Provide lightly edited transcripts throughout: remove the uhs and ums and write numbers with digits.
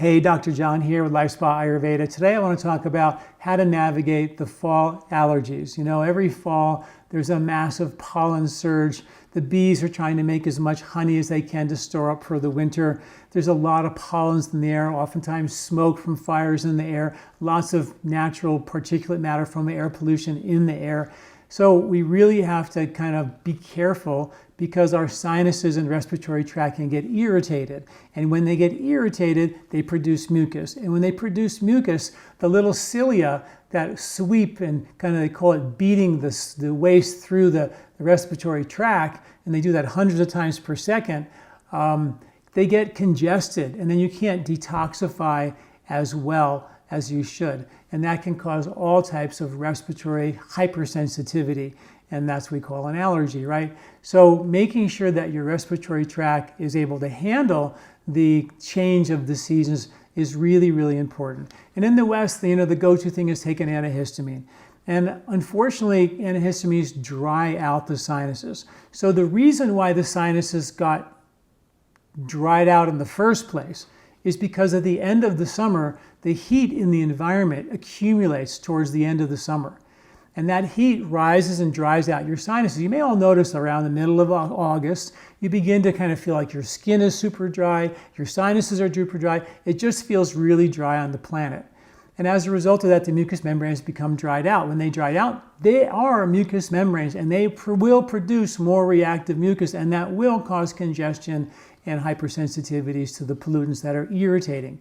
Hey, Dr. John here with LifeSpa Ayurveda. Today I want to talk about how to navigate the fall allergies. You know, every fall there's a massive pollen surge. The bees are trying to make as much honey as they can to store up for the winter. There's a lot of pollens in the air, oftentimes smoke from fires in the air, lots of natural particulate matter from air pollution in the air. So we really have to kind of be careful because our sinuses and respiratory tract can get irritated. And when they get irritated, they produce mucus. And when they produce mucus, the little cilia that sweep and kind of, they call it beating the waste through the respiratory tract, and they do that hundreds of times per second, they get congested, and then you can't detoxify as well as you should. And that can cause all types of respiratory hypersensitivity, and that's what we call an allergy, right? So making sure that your respiratory tract is able to handle the change of the seasons is really, really important. And in the West, you know, the go-to thing is take an antihistamine. And unfortunately, antihistamines dry out the sinuses. So the reason why the sinuses got dried out in the first place is because at the end of the summer, the heat in the environment accumulates towards the end of the summer. And that heat rises and dries out your sinuses. You may all notice around the middle of August, you begin to kind of feel like your skin is super dry, your sinuses are super dry. It just feels really dry on the planet. And as a result of that, the mucous membranes become dried out. When they dry out, they are mucous membranes, and they will produce more reactive mucus, and that will cause congestion and hypersensitivities to the pollutants that are irritating.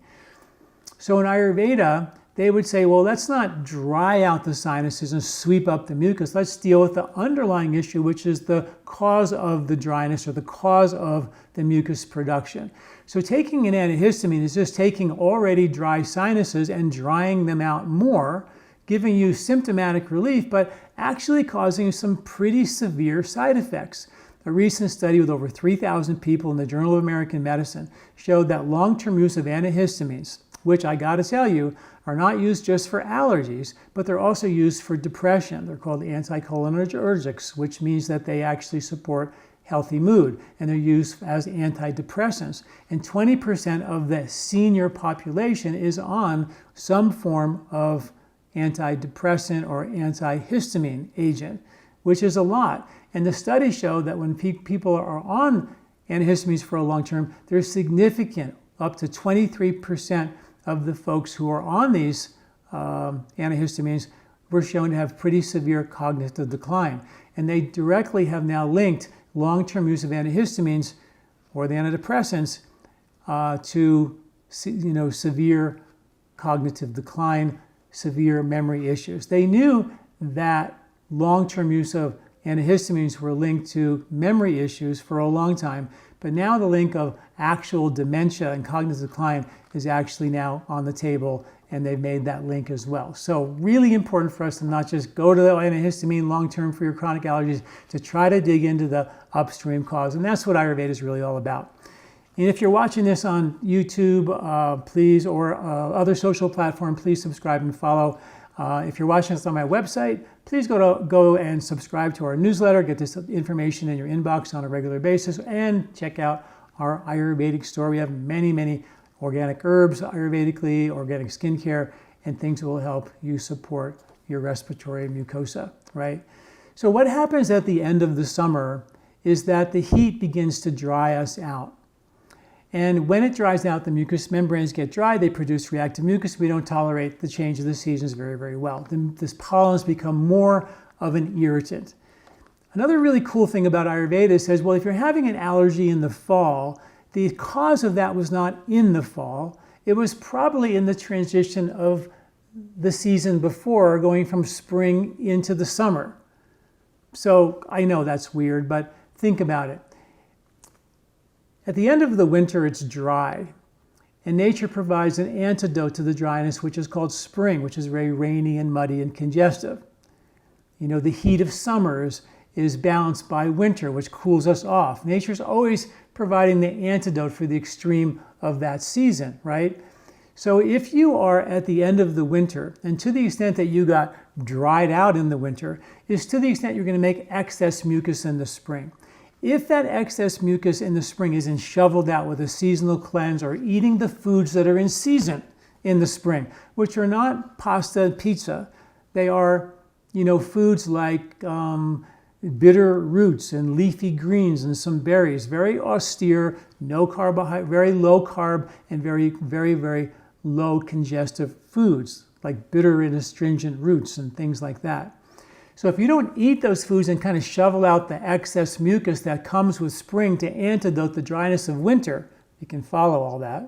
So in Ayurveda, they would say, well, let's not dry out the sinuses and sweep up the mucus. Let's deal with the underlying issue, which is the cause of the dryness or the cause of the mucus production. So taking an antihistamine is just taking already dry sinuses and drying them out more, giving you symptomatic relief, but actually causing some pretty severe side effects. A recent study with over 3,000 people in the Journal of American Medicine showed that long-term use of antihistamines, which I got to tell you, are not used just for allergies, but they're also used for depression. They're called anticholinergics, which means that they actually support healthy mood, and they're used as antidepressants. And 20% of the senior population is on some form of antidepressant or antihistamine agent, which is a lot. And the studies show that when people are on antihistamines for a long term, there's significant, up to 23% of the folks who are on these antihistamines were shown to have pretty severe cognitive decline. And they directly have now linked long-term use of antihistamines or the antidepressants to severe cognitive decline, severe memory issues. They knew that long-term use of antihistamines were linked to memory issues for a long time, but now the link of actual dementia and cognitive decline is actually now on the table, and they've made that link as well. So really important for us to not just go to the antihistamine long-term for your chronic allergies, to try to dig into the upstream cause, and that's what Ayurveda is really all about. And if you're watching this on YouTube, please, or other social platform, please subscribe and follow. If you're watching this on my website, please go and subscribe to our newsletter, get this information in your inbox on a regular basis, and check out our Ayurvedic store. We have many, many organic herbs, Ayurvedically, organic skincare, and things that will help you support your respiratory mucosa, right? So what happens at the end of the summer is that the heat begins to dry us out. And when it dries out, the mucous membranes get dry, they produce reactive mucus. We don't tolerate the change of the seasons very, very well. This pollens become more of an irritant. Another really cool thing about Ayurveda says, well, if you're having an allergy in the fall, the cause of that was not in the fall. It was probably in the transition of the season before, going from spring into the summer. So I know that's weird, but think about it. At the end of the winter, it's dry, and nature provides an antidote to the dryness, which is called spring, which is very rainy and muddy and congestive. You know, the heat of summers is balanced by winter, which cools us off. Nature's always providing the antidote for the extreme of that season, right? So if you are at the end of the winter, and to the extent that you got dried out in the winter, is to the extent you're going to make excess mucus in the spring. If that excess mucus in the spring isn't shoveled out with a seasonal cleanse or eating the foods that are in season in the spring, which are not pasta and pizza, they are, foods like bitter roots and leafy greens and some berries, very austere, no carbohydrate, very low carb, and very, very, very low congestive foods like bitter and astringent roots and things like that. So if you don't eat those foods and kind of shovel out the excess mucus that comes with spring to antidote the dryness of winter, you can follow all that,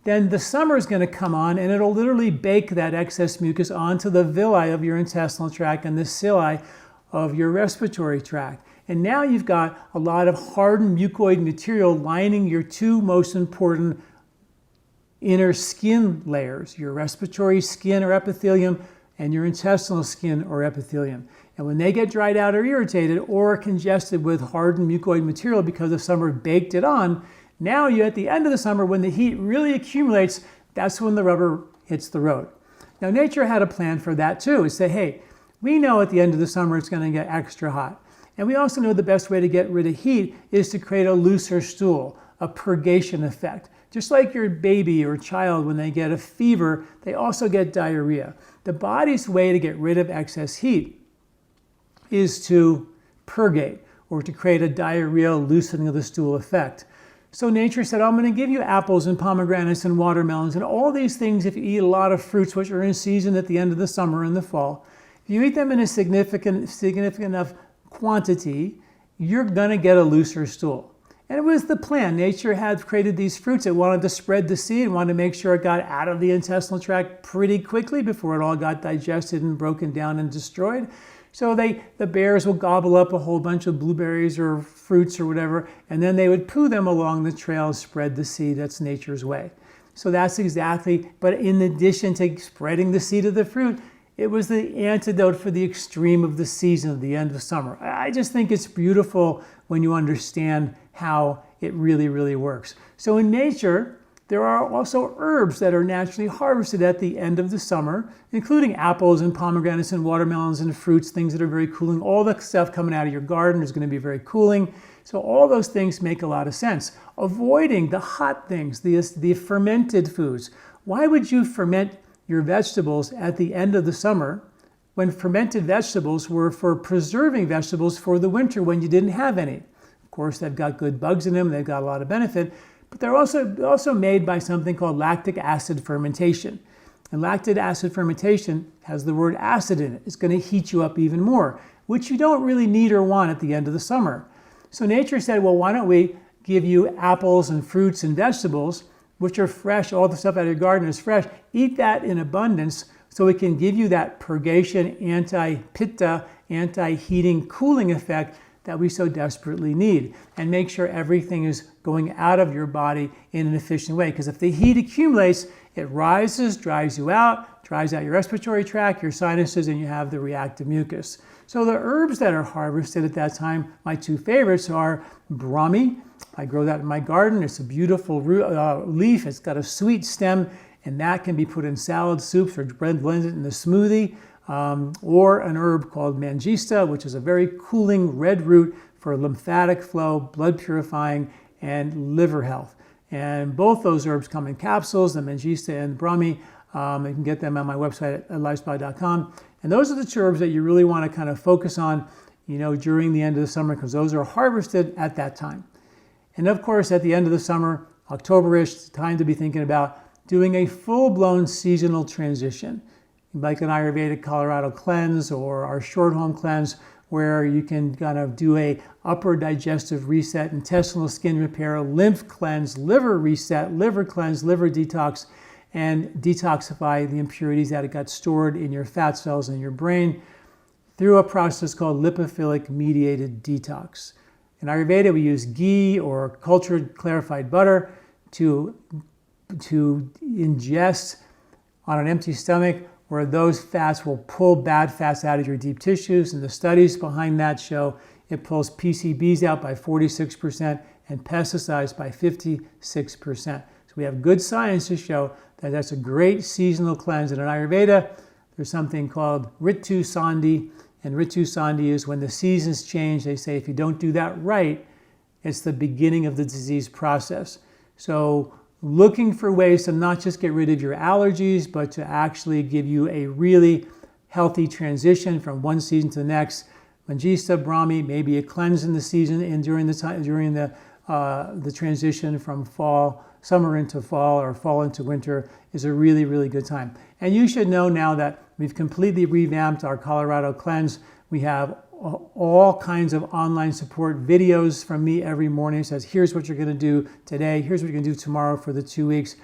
then the summer is going to come on and it'll literally bake that excess mucus onto the villi of your intestinal tract and the cilia of your respiratory tract. And now you've got a lot of hardened mucoid material lining your two most important inner skin layers, your respiratory skin or epithelium and your intestinal skin or epithelium. And when they get dried out or irritated or congested with hardened mucoid material because the summer baked it on, now you at the end of the summer, when the heat really accumulates, that's when the rubber hits the road. Now nature had a plan for that too. It said, hey, we know at the end of the summer it's going to get extra hot. And we also know the best way to get rid of heat is to create a looser stool, a purgation effect. Just like your baby or child, when they get a fever, they also get diarrhea. The body's way to get rid of excess heat is to purgate or to create a diarrheal loosening of the stool effect. So nature said, I'm going to give you apples and pomegranates and watermelons and all these things if you eat a lot of fruits which are in season at the end of the summer and the fall. If you eat them in a significant enough quantity, you're going to get a looser stool. And it was the plan. Nature had created these fruits. It wanted to spread the seed, it wanted to make sure it got out of the intestinal tract pretty quickly before it all got digested and broken down and destroyed. So the bears will gobble up a whole bunch of blueberries or fruits or whatever, and then they would poo them along the trail and spread the seed. That's nature's way. So that's exactly, but in addition to spreading the seed of the fruit, it was the antidote for the extreme of the season, of the end of summer. I just think it's beautiful when you understand how it really, really works. So in nature, there are also herbs that are naturally harvested at the end of the summer, including apples and pomegranates and watermelons and fruits, things that are very cooling. All the stuff coming out of your garden is going to be very cooling. So all those things make a lot of sense. Avoiding the hot things, the fermented foods. Why would you ferment your vegetables at the end of the summer when fermented vegetables were for preserving vegetables for the winter when you didn't have any? Of course, they've got good bugs in them. They've got a lot of benefit. But they're also made by something called lactic acid fermentation. And lactic acid fermentation has the word acid in it. It's going to heat you up even more, which you don't really need or want at the end of the summer. So nature said, well, why don't we give you apples and fruits and vegetables, which are fresh, all the stuff out of your garden is fresh. Eat that in abundance so it can give you that purgation, anti-pitta, anti-heating, cooling effect that we so desperately need, and make sure everything is going out of your body in an efficient way. Because if the heat accumulates, it rises, dries you out, dries out your respiratory tract, your sinuses, and you have the reactive mucus. So the herbs that are harvested at that time, my two favorites are brahmi. I grow that in my garden. It's a beautiful leaf. It's got a sweet stem, and that can be put in salad soups or blended in a smoothie. Or an herb called mangista, which is a very cooling red root for lymphatic flow, blood purifying, and liver health. And both those herbs come in capsules, the mangista and the brahmi. You can get them on my website at LifeSpa.com. And those are the two herbs that you really want to kind of focus on, during the end of the summer, because those are harvested at that time. And of course, at the end of the summer, October-ish, it's time to be thinking about doing a full-blown seasonal transition, like an Ayurvedic Colorado cleanse or our short home cleanse, where you can kind of do a upper digestive reset, intestinal skin repair, lymph cleanse, liver reset, liver cleanse, liver detox, and detoxify the impurities that got stored in your fat cells in your brain through a process called lipophilic mediated detox. In Ayurveda, we use ghee or cultured clarified butter to ingest on an empty stomach, where those fats will pull bad fats out of your deep tissues. And the studies behind that show it pulls PCBs out by 46% and pesticides by 56%. So we have good science to show that that's a great seasonal cleanse. And in Ayurveda, there's something called Ritu Sandhi, And Ritu Sandhi is when the seasons change, they say if you don't do that right, it's the beginning of the disease process. So looking for ways to not just get rid of your allergies, but to actually give you a really healthy transition from one season to the next. Manjista, Brahmi, maybe a cleanse in the season and during the transition from summer into fall or fall into winter is a really, really good time. And you should know now that we've completely revamped our Colorado cleanse. We have all kinds of online support videos from me every morning. It says, here's what you're going to do today. Here's what you're going to do tomorrow for the 2 weeks.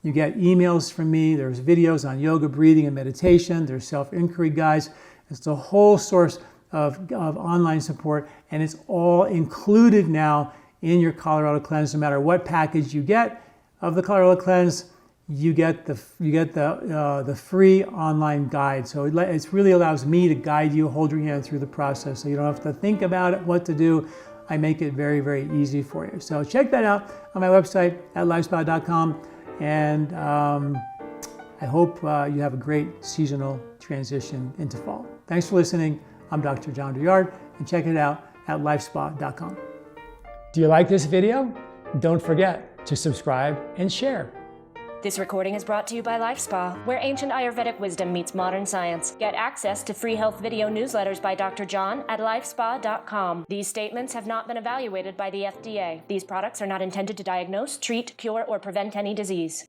You get emails from me. There's videos on yoga, breathing, and meditation. There's self-inquiry guides. It's a whole source of online support, and it's all included now in your Colorado Cleanse. No matter what package you get of the Colorado Cleanse, you get the free online guide. So it really allows me to guide you, hold your hand through the process, so you don't have to think about it, what to do. I make it very, very easy for you. So check that out on my website at lifespa.com, and I hope you have a great seasonal transition into fall. Thanks for listening. I'm Dr. John Douillard, and check it out at lifespa.com. Do you like this video? Don't forget to subscribe and share. This recording is brought to you by LifeSpa, where ancient Ayurvedic wisdom meets modern science. Get access to free health video newsletters by Dr. John at lifespa.com. These statements have not been evaluated by the FDA. These products are not intended to diagnose, treat, cure, or prevent any disease.